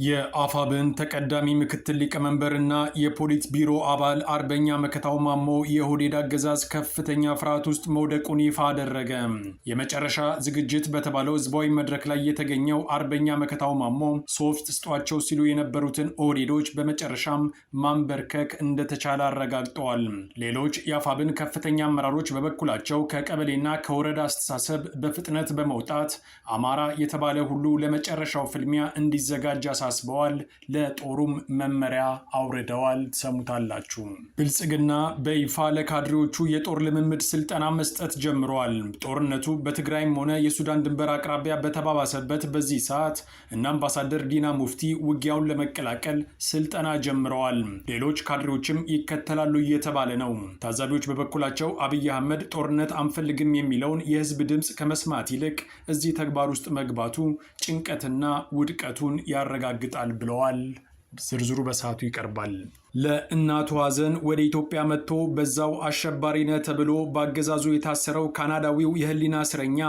የአፋብን ተቀዳሚ ምክትል ሊቀመንበርና የፖሊት ቢሮ አባል አርበኛ መከታው ማሞ የኦህዴድ አገዛዝ ከፍተኛ ፍርሃት ውስጥ መውደቁን ይፋ አደረገ። የመጨረሻ ዝግጅት በተባለው ህዝባዊ መድረክ ላይ የተገኘው አርበኛ መከታው ማሞ ሶፍት ስጧቸው ሲሉ የነበሩትን ኦህዴዶች በመጨረሻም ማንበርከክ እንደተቻለ አረጋግጠዋል። ሌሎች የአፋብን ከፍተኛ አመራሮች በበኩላቸው ከቀበሌና ከወረዳ አስተሳሰብ በፍጥነት በመውጣት አማራ የተባለ ሁሉ ለመጨረሻው ፍልሚያ እንዲዘጋጅ አሳስበዋል። ለጦሩም መመሪያ አውርደዋል። ሰሙታላችሁ። ብልጽግና በይፋ ለካድሬዎቹ የጦር ልምምድ ስልጠና መስጠት ጀምሯል። ጦርነቱ በትግራይም ሆነ የሱዳን ድንበር አቅራቢያ በተባባሰበት በዚህ ሰዓት እና አምባሳደር ዲና ሙፍቲ ውጊያውን ለመቀላቀል ስልጠና ጀምረዋል። ሌሎች ካድሬዎችም ይከተላሉ እየተባለ ነው። ታዛቢዎች በበኩላቸው አብይ አህመድ ጦርነት አንፈልግም የሚለውን የህዝብ ድምፅ ከመስማት ይልቅ እዚህ ተግባር ውስጥ መግባቱ ጭንቀትና ውድቀቱን ያረጋግጣል ብለዋል። ዝርዝሩ በሰዓቱ ይቀርባል። ለእናቱ ሐዘን ወደ ኢትዮጵያ መጥቶ በዛው አሸባሪ ነህ ተብሎ በአገዛዙ የታሰረው ካናዳዊው የህሊና እስረኛ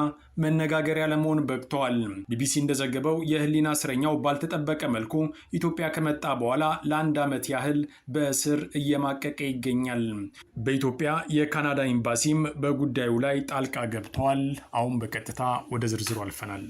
መነጋገሪያ ለመሆን በቅተዋል። ቢቢሲ እንደዘገበው የህሊና እስረኛው ባልተጠበቀ መልኩ ኢትዮጵያ ከመጣ በኋላ ለአንድ ዓመት ያህል በእስር እየማቀቀ ይገኛል። በኢትዮጵያ የካናዳ ኤምባሲም በጉዳዩ ላይ ጣልቃ ገብተዋል። አሁን በቀጥታ ወደ ዝርዝሩ አልፈናል።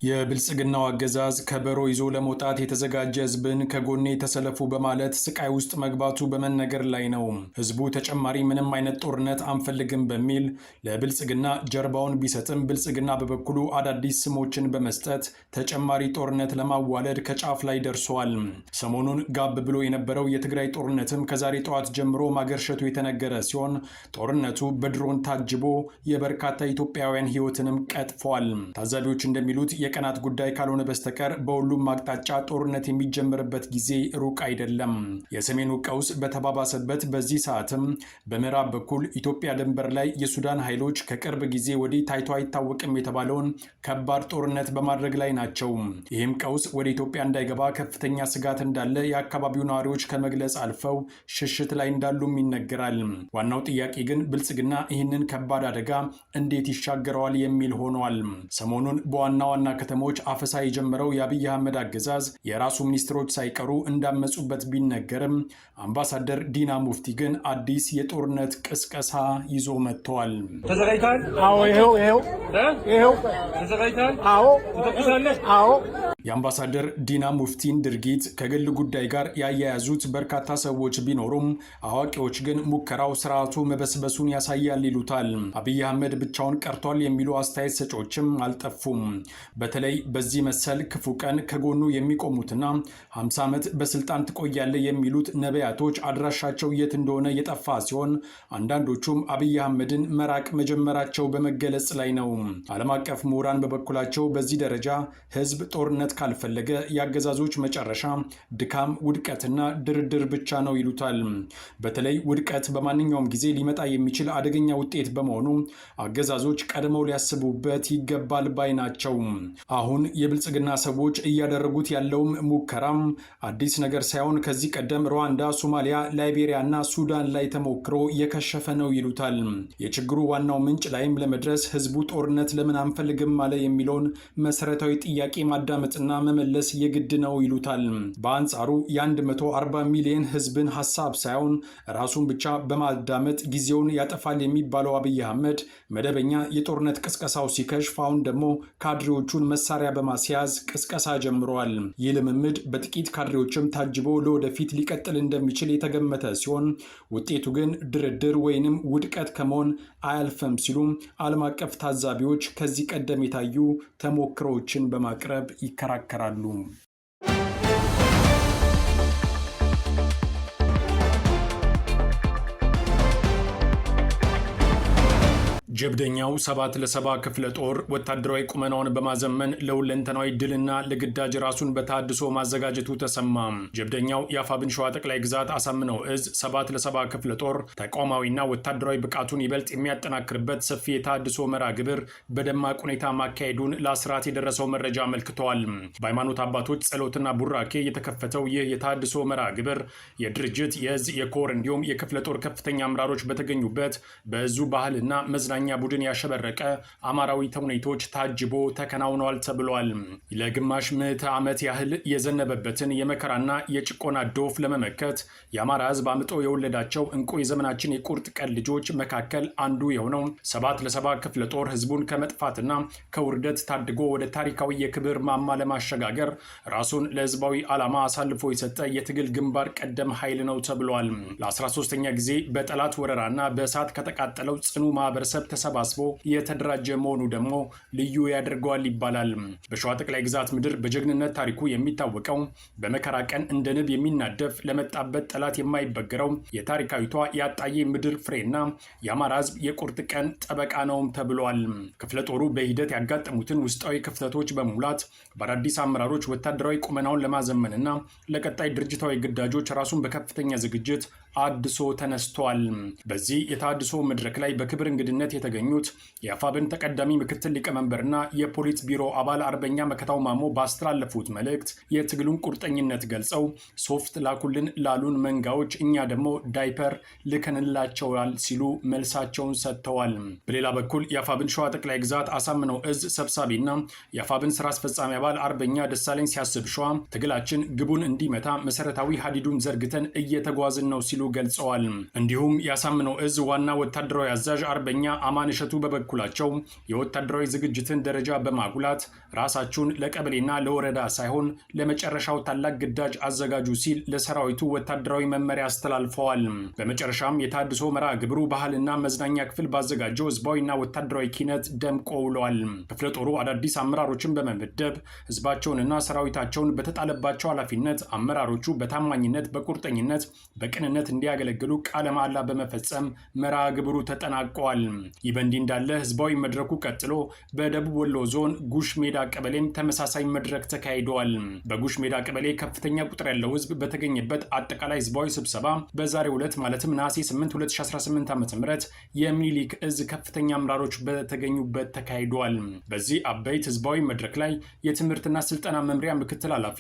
የብልጽግናው አገዛዝ ከበሮ ይዞ ለመውጣት የተዘጋጀ ህዝብን ከጎኔ ተሰለፉ በማለት ስቃይ ውስጥ መግባቱ በመነገር ላይ ነው። ህዝቡ ተጨማሪ ምንም አይነት ጦርነት አንፈልግም በሚል ለብልጽግና ጀርባውን ቢሰጥም ብልጽግና በበኩሉ አዳዲስ ስሞችን በመስጠት ተጨማሪ ጦርነት ለማዋለድ ከጫፍ ላይ ደርሷል። ሰሞኑን ጋብ ብሎ የነበረው የትግራይ ጦርነትም ከዛሬ ጠዋት ጀምሮ ማገርሸቱ የተነገረ ሲሆን ጦርነቱ በድሮን ታጅቦ የበርካታ ኢትዮጵያውያን ህይወትንም ቀጥፏል። ታዛቢዎች እንደሚሉት የቀናት ጉዳይ ካልሆነ በስተቀር በሁሉም አቅጣጫ ጦርነት የሚጀምርበት ጊዜ ሩቅ አይደለም። የሰሜኑ ቀውስ በተባባሰበት በዚህ ሰዓትም በምዕራብ በኩል ኢትዮጵያ ድንበር ላይ የሱዳን ኃይሎች ከቅርብ ጊዜ ወዲህ ታይቶ አይታወቅም የተባለውን ከባድ ጦርነት በማድረግ ላይ ናቸው። ይህም ቀውስ ወደ ኢትዮጵያ እንዳይገባ ከፍተኛ ስጋት እንዳለ የአካባቢው ነዋሪዎች ከመግለጽ አልፈው ሽሽት ላይ እንዳሉም ይነገራል። ዋናው ጥያቄ ግን ብልጽግና ይህንን ከባድ አደጋ እንዴት ይሻገረዋል የሚል ሆኗል። ሰሞኑን በዋና ዋና ከተሞች አፈሳ የጀመረው የአብይ አህመድ አገዛዝ የራሱ ሚኒስትሮች ሳይቀሩ እንዳመጹበት ቢነገርም አምባሳደር ዲና ሙፍቲ ግን አዲስ የጦርነት ቅስቀሳ ይዞ መጥተዋል። ተዘጋጅተሃል? አዎ። ይሄው ተዘጋጅተሃል? አዎ። ትተኩሳለህ? አዎ። የአምባሳደር ዲና ሙፍቲን ድርጊት ከግል ጉዳይ ጋር ያያያዙት በርካታ ሰዎች ቢኖሩም አዋቂዎች ግን ሙከራው ስርዓቱ መበስበሱን ያሳያል ይሉታል። አብይ አህመድ ብቻውን ቀርቷል የሚሉ አስተያየት ሰጪዎችም አልጠፉም። በተለይ በዚህ መሰል ክፉ ቀን ከጎኑ የሚቆሙትና 50 ዓመት በስልጣን ትቆያለ የሚሉት ነቢያቶች አድራሻቸው የት እንደሆነ የጠፋ ሲሆን አንዳንዶቹም አብይ አህመድን መራቅ መጀመራቸው በመገለጽ ላይ ነው። ዓለም አቀፍ ምሁራን በበኩላቸው በዚህ ደረጃ ህዝብ ጦርነት ካልፈለገ የአገዛዞች መጨረሻ ድካም፣ ውድቀትና ድርድር ብቻ ነው ይሉታል። በተለይ ውድቀት በማንኛውም ጊዜ ሊመጣ የሚችል አደገኛ ውጤት በመሆኑ አገዛዞች ቀድመው ሊያስቡበት ይገባል ባይ ናቸው። አሁን የብልጽግና ሰዎች እያደረጉት ያለውም ሙከራም አዲስ ነገር ሳይሆን ከዚህ ቀደም ሩዋንዳ፣ ሶማሊያ፣ ላይቤሪያ እና ሱዳን ላይ ተሞክሮ የከሸፈ ነው ይሉታል። የችግሩ ዋናው ምንጭ ላይም ለመድረስ ህዝቡ ጦርነት ለምን አንፈልግም አለ የሚለውን መሰረታዊ ጥያቄ ማዳመጥና መመለስ የግድ ነው ይሉታል። በአንጻሩ የ140 ሚሊዮን ህዝብን ሐሳብ ሳይሆን ራሱን ብቻ በማዳመጥ ጊዜውን ያጠፋል የሚባለው አብይ አህመድ መደበኛ የጦርነት ቅስቀሳው ሲከሽፍ አሁን ደግሞ ካድሬዎቹን መሳሪያ በማስያዝ ቅስቀሳ ጀምረዋል። ይህ ልምምድ በጥቂት ካድሬዎችም ታጅቦ ለወደፊት ሊቀጥል እንደሚችል የተገመተ ሲሆን ውጤቱ ግን ድርድር ወይንም ውድቀት ከመሆን አያልፈም ሲሉ ዓለም አቀፍ ታዛቢዎች ከዚህ ቀደም የታዩ ተሞክሮዎችን በማቅረብ ይከራከራሉ። ጀብደኛው 7 ለ70 ክፍለ ጦር ወታደራዊ ቁመናውን በማዘመን ለሁለንተናዊ ድልና ለግዳጅ ራሱን በታድሶ ማዘጋጀቱ ተሰማ። ጀብደኛው የአፋብን ሸዋ ጠቅላይ ግዛት አሳምነው እዝ 7 ለ70 ክፍለ ጦር ተቋማዊና ወታደራዊ ብቃቱን ይበልጥ የሚያጠናክርበት ሰፊ የታድሶ መርሃ ግብር በደማቅ ሁኔታ ማካሄዱን ለአስራት የደረሰው መረጃ አመልክተዋል። በሃይማኖት አባቶች ጸሎትና ቡራኬ የተከፈተው ይህ የታድሶ መርሃ ግብር የድርጅት የእዝ የኮር እንዲሁም የክፍለ ጦር ከፍተኛ አመራሮች በተገኙበት በእዙ ባህልና መዝናኛ ቡድን ያሸበረቀ አማራዊ ተውኔቶች ታጅቦ ተከናውኗል ተብሏል። ለግማሽ ምዕተ ዓመት ያህል የዘነበበትን የመከራና የጭቆና ዶፍ ለመመከት የአማራ ሕዝብ አምጦ የወለዳቸው እንቁ የዘመናችን የቁርጥ ቀን ልጆች መካከል አንዱ የሆነው 7 ለ70 ክፍለ ጦር ሕዝቡን ከመጥፋትና ከውርደት ታድጎ ወደ ታሪካዊ የክብር ማማ ለማሸጋገር ራሱን ለሕዝባዊ ዓላማ አሳልፎ የሰጠ የትግል ግንባር ቀደም ኃይል ነው ተብሏል። ለ13ኛ ጊዜ በጠላት ወረራና በእሳት ከተቃጠለው ጽኑ ማህበረሰብ ተሰባስቦ የተደራጀ መሆኑ ደግሞ ልዩ ያደርገዋል ይባላል። በሸዋ ጠቅላይ ግዛት ምድር በጀግንነት ታሪኩ የሚታወቀው በመከራ ቀን እንደ ንብ የሚናደፍ ለመጣበት ጠላት የማይበገረው የታሪካዊቷ የአጣዬ ምድር ፍሬና የአማራ ሕዝብ የቁርጥ ቀን ጠበቃ ነውም ተብሏል። ክፍለ ጦሩ በሂደት ያጋጠሙትን ውስጣዊ ክፍተቶች በመሙላት በአዳዲስ አመራሮች ወታደራዊ ቁመናውን ለማዘመንና ለቀጣይ ድርጅታዊ ግዳጆች ራሱን በከፍተኛ ዝግጅት አድሶ ተነስቷል። በዚህ የታድሶ መድረክ ላይ በክብር እንግድነት የተገኙት የአፋብን ተቀዳሚ ምክትል ሊቀመንበርና የፖሊት ቢሮ አባል አርበኛ መከታው ማሞ ባስተላለፉት መልእክት የትግሉን ቁርጠኝነት ገልጸው ሶፍት ላኩልን ላሉን መንጋዎች እኛ ደግሞ ዳይፐር ልከንላቸዋል ሲሉ መልሳቸውን ሰጥተዋል። በሌላ በኩል የአፋብን ሸዋ ጠቅላይ ግዛት አሳምነው እዝ ሰብሳቢና የአፋብን ስራ አስፈጻሚ አባል አርበኛ ደሳለኝ ሲያስብ ሸዋ ትግላችን ግቡን እንዲመታ መሰረታዊ ሀዲዱን ዘርግተን እየተጓዝን ነው ሲሉ ገልጸዋል። እንዲሁም ያሳምነው እዝ ዋና ወታደራዊ አዛዥ አርበኛ አማን እሸቱ በበኩላቸው የወታደራዊ ዝግጅትን ደረጃ በማጉላት ራሳችሁን ለቀበሌና ለወረዳ ሳይሆን ለመጨረሻው ታላቅ ግዳጅ አዘጋጁ ሲል ለሰራዊቱ ወታደራዊ መመሪያ አስተላልፈዋል። በመጨረሻም የታድሶ መርሃ ግብሩ ባህልና መዝናኛ ክፍል ባዘጋጀው ህዝባዊና ወታደራዊ ኪነት ደምቆ ውሏል። ክፍለ ጦሩ አዳዲስ አመራሮችን በመመደብ ህዝባቸውንና ሰራዊታቸውን በተጣለባቸው ኃላፊነት አመራሮቹ በታማኝነት በቁርጠኝነት በቅንነት እንዲያገለግሉ ቃለ መሃላ በመፈጸም መርሃ ግብሩ ተጠናቀዋል። ይህ በእንዲህ እንዳለ ህዝባዊ መድረኩ ቀጥሎ በደቡብ ወሎ ዞን ጉሽ ሜዳ ቀበሌም ተመሳሳይ መድረክ ተካሂደዋል። በጉሽ ሜዳ ቀበሌ ከፍተኛ ቁጥር ያለው ህዝብ በተገኘበት አጠቃላይ ህዝባዊ ስብሰባ በዛሬው ዕለት ማለትም ነሐሴ 8 2018 ዓ.ም የሚኒሊክ እዝ ከፍተኛ አመራሮች በተገኙበት ተካሂደዋል። በዚህ አበይት ህዝባዊ መድረክ ላይ የትምህርትና ስልጠና መምሪያ ምክትል ኃላፊ፣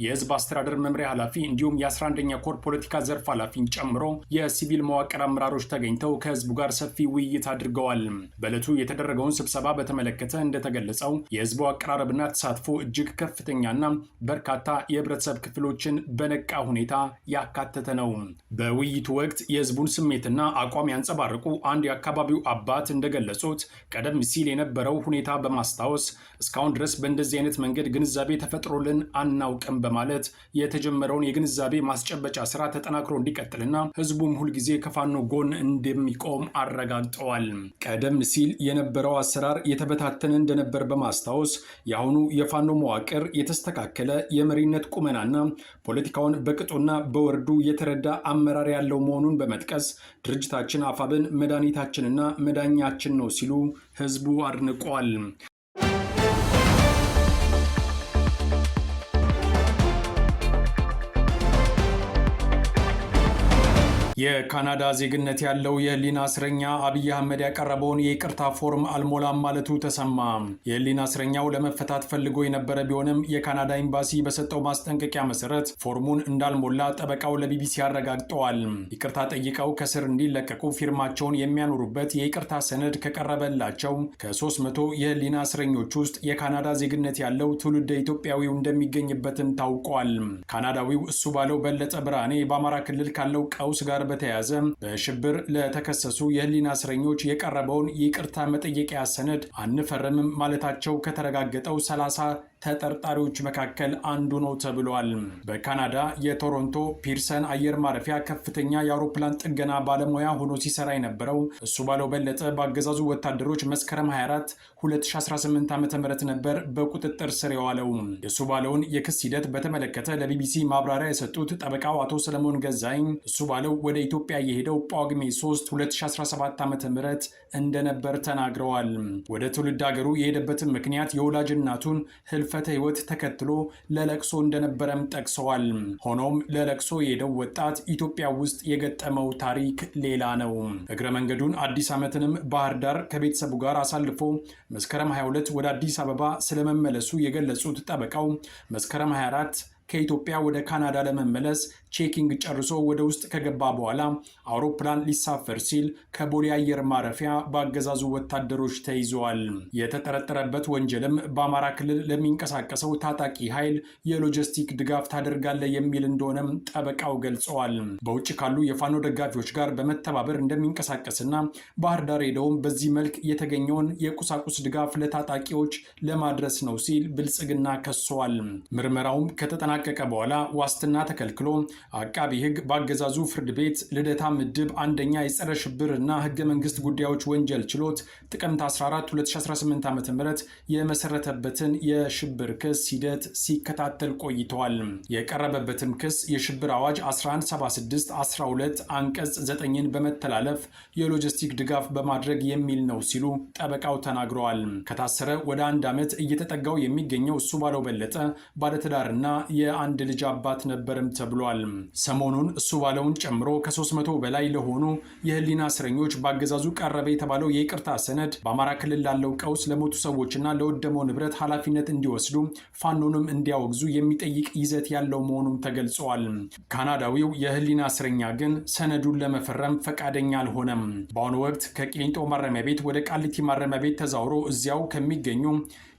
የህዝብ አስተዳደር መምሪያ ኃላፊ እንዲሁም የ11ኛ ኮር ፖለቲካ ዘርፍ ኃላፊን ጨምሮ የሲቪል መዋቅር አመራሮች ተገኝተው ከህዝቡ ጋር ሰፊ ውይይት አድርገዋል። በዕለቱ የተደረገውን ስብሰባ በተመለከተ እንደተገለጸው የህዝቡ አቀራረብና ተሳትፎ እጅግ ከፍተኛና በርካታ የህብረተሰብ ክፍሎችን በነቃ ሁኔታ ያካተተ ነው። በውይይቱ ወቅት የህዝቡን ስሜትና አቋም ያንጸባረቁ አንድ የአካባቢው አባት እንደገለጹት ቀደም ሲል የነበረው ሁኔታ በማስታወስ እስካሁን ድረስ በእንደዚህ አይነት መንገድ ግንዛቤ ተፈጥሮልን አናውቅም በማለት የተጀመረውን የግንዛቤ ማስጨበጫ ስራ ተጠናክሮ እንዲቀጥልና ህዝቡም ሁልጊዜ ከፋኖ ጎን እንደሚቆም አረጋግጠዋል። ቀደም ሲል የነበረው አሰራር የተበታተነ እንደነበር በማስታወስ የአሁኑ የፋኖ መዋቅር የተስተካከለ የመሪነት ቁመናና ፖለቲካውን በቅጡና በወርዱ የተረዳ አመራር ያለው መሆኑን በመጥቀስ ድርጅታችን አፋብን መድኃኒታችንና መዳኛችን ነው ሲሉ ህዝቡ አድንቋል። የካናዳ ዜግነት ያለው የህሊና እስረኛ አብይ አህመድ ያቀረበውን የይቅርታ ፎርም አልሞላም ማለቱ ተሰማ። የህሊና እስረኛው ለመፈታት ፈልጎ የነበረ ቢሆንም የካናዳ ኤምባሲ በሰጠው ማስጠንቀቂያ መሰረት ፎርሙን እንዳልሞላ ጠበቃው ለቢቢሲ አረጋግጠዋል። ይቅርታ ጠይቀው ከስር እንዲለቀቁ ፊርማቸውን የሚያኖሩበት የይቅርታ ሰነድ ከቀረበላቸው ከ300 የህሊና እስረኞች ውስጥ የካናዳ ዜግነት ያለው ትውልደ ኢትዮጵያዊው እንደሚገኝበትም ታውቋል። ካናዳዊው እሱ ባለው በለጠ ብርሃኔ በአማራ ክልል ካለው ቀውስ ጋር በተያያዘ በሽብር ለተከሰሱ የህሊና እስረኞች የቀረበውን የይቅርታ መጠየቂያ ሰነድ አንፈርምም ማለታቸው ከተረጋገጠው 30 ተጠርጣሪዎች መካከል አንዱ ነው ተብሏል። በካናዳ የቶሮንቶ ፒርሰን አየር ማረፊያ ከፍተኛ የአውሮፕላን ጥገና ባለሙያ ሆኖ ሲሰራ የነበረው እሱ ባለው በለጠ በአገዛዙ ወታደሮች መስከረም 24 2018 ዓ.ም ነበር በቁጥጥር ስር የዋለው። የሱ ባለውን የክስ ሂደት በተመለከተ ለቢቢሲ ማብራሪያ የሰጡት ጠበቃው አቶ ሰለሞን ገዛኝ እሱ ባለው ወደ ኢትዮጵያ የሄደው ጳጉሜ 3 2017 ዓ.ም እንደነበር ተናግረዋል። ወደ ትውልድ ሀገሩ የሄደበትን ምክንያት የወላጅ እናቱን ህልፈተ ህይወት ተከትሎ ለለቅሶ እንደነበረም ጠቅሰዋል። ሆኖም ለለቅሶ የሄደው ወጣት ኢትዮጵያ ውስጥ የገጠመው ታሪክ ሌላ ነው። እግረ መንገዱን አዲስ ዓመትንም ባህር ዳር ከቤተሰቡ ጋር አሳልፎ መስከረም 22 ወደ አዲስ አበባ ስለመመለሱ የገለጹት ጠበቃው መስከረም 24 ከኢትዮጵያ ወደ ካናዳ ለመመለስ ቼኪንግ ጨርሶ ወደ ውስጥ ከገባ በኋላ አውሮፕላን ሊሳፈር ሲል ከቦሌ አየር ማረፊያ በአገዛዙ ወታደሮች ተይዘዋል። የተጠረጠረበት ወንጀልም በአማራ ክልል ለሚንቀሳቀሰው ታጣቂ ኃይል የሎጂስቲክ ድጋፍ ታደርጋለህ የሚል እንደሆነም ጠበቃው ገልጸዋል። በውጭ ካሉ የፋኖ ደጋፊዎች ጋር በመተባበር እንደሚንቀሳቀስና ባህር ዳር ሄደውም በዚህ መልክ የተገኘውን የቁሳቁስ ድጋፍ ለታጣቂዎች ለማድረስ ነው ሲል ብልጽግና ከሷል። ምርመራውም ከተጠናቀቀ በኋላ ዋስትና ተከልክሎ አቃቢ ሕግ በአገዛዙ ፍርድ ቤት ልደታ ምድብ አንደኛ የጸረ ሽብርና ህገ መንግስት ጉዳዮች ወንጀል ችሎት ጥቅምት 14 2018 ዓ.ም የመሰረተበትን የሽብር ክስ ሂደት ሲከታተል ቆይተዋል። የቀረበበትም ክስ የሽብር አዋጅ 1176 12 አንቀጽ 9ን በመተላለፍ የሎጂስቲክ ድጋፍ በማድረግ የሚል ነው ሲሉ ጠበቃው ተናግረዋል። ከታሰረ ወደ 1 ዓመት እየተጠጋው የሚገኘው እሱ ባለው በለጠ ባለትዳርና የአንድ ልጅ አባት ነበርም ተብሏል። ሰሞኑን እሱ ባለውን ጨምሮ ከ300 በላይ ለሆኑ የህሊና እስረኞች በአገዛዙ ቀረበ የተባለው የይቅርታ ሰነድ በአማራ ክልል ላለው ቀውስ ለሞቱ ሰዎችና ለወደመው ንብረት ኃላፊነት እንዲወስዱ ፋኖንም እንዲያወግዙ የሚጠይቅ ይዘት ያለው መሆኑን ተገልጿል። ካናዳዊው የህሊና እስረኛ ግን ሰነዱን ለመፈረም ፈቃደኛ አልሆነም። በአሁኑ ወቅት ከቂሊንጦ ማረሚያ ቤት ወደ ቃሊቲ ማረሚያ ቤት ተዛውሮ እዚያው ከሚገኙ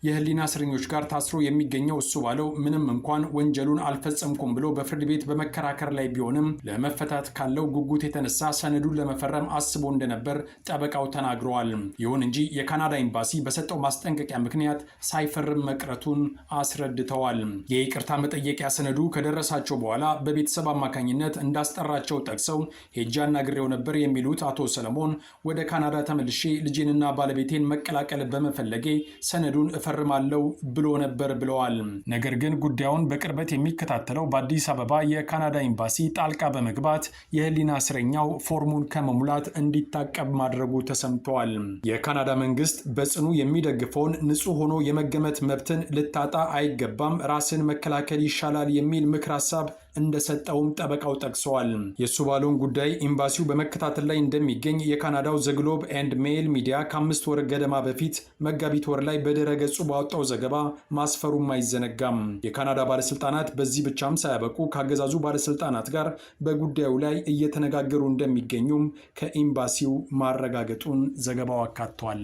የህሊና እስረኞች ጋር ታስሮ የሚገኘው እሱ ባለው ምንም እንኳን ወንጀሉን አልፈጸምኩም ብሎ በፍርድ ቤት በመከራከር ላይ ቢሆንም ለመፈታት ካለው ጉጉት የተነሳ ሰነዱን ለመፈረም አስቦ እንደነበር ጠበቃው ተናግረዋል። ይሁን እንጂ የካናዳ ኤምባሲ በሰጠው ማስጠንቀቂያ ምክንያት ሳይፈርም መቅረቱን አስረድተዋል። የይቅርታ መጠየቂያ ሰነዱ ከደረሳቸው በኋላ በቤተሰብ አማካኝነት እንዳስጠራቸው ጠቅሰው ሄጄ አናግሬው ነበር የሚሉት አቶ ሰለሞን ወደ ካናዳ ተመልሼ ልጄንና ባለቤቴን መቀላቀል በመፈለጌ ሰነዱን እፈርማለሁ ብሎ ነበር ብለዋል። ነገር ግን ጉዳዩን በቅርበት የሚከታተለው በአዲስ አበባ የካናዳ ኤምባሲ ጣልቃ በመግባት የህሊና እስረኛው ፎርሙን ከመሙላት እንዲታቀብ ማድረጉ ተሰምተዋል። የካናዳ መንግስት በጽኑ የሚደግፈውን ንጹህ ሆኖ የመገመት መብትን ልታጣ አይገባም፣ ራስን መከላከል ይሻላል የሚል ምክር ሀሳብ እንደሰጠውም ጠበቃው ጠቅሰዋል። የሱ ባለውን ጉዳይ ኤምባሲው በመከታተል ላይ እንደሚገኝ የካናዳው ዘ ግሎብ ኤንድ ሜይል ሚዲያ ከ5 ወር ገደማ በፊት መጋቢት ወር ላይ በድረ ገጹ ባወጣው ዘገባ ማስፈሩም አይዘነጋም። የካናዳ ባለስልጣናት በዚህ ብቻም ሳያበቁ ከአገዛዙ ባለስልጣናት ጋር በጉዳዩ ላይ እየተነጋገሩ እንደሚገኙም ከኤምባሲው ማረጋገጡን ዘገባው አካቷል።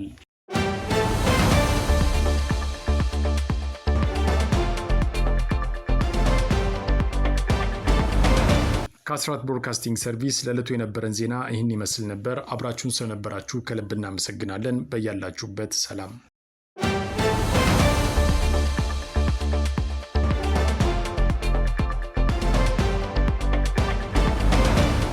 ከአስራት ብሮድካስቲንግ ሰርቪስ ለዕለቱ የነበረን ዜና ይህን ይመስል ነበር። አብራችሁን ስለነበራችሁ ከልብ እናመሰግናለን። በያላችሁበት ሰላም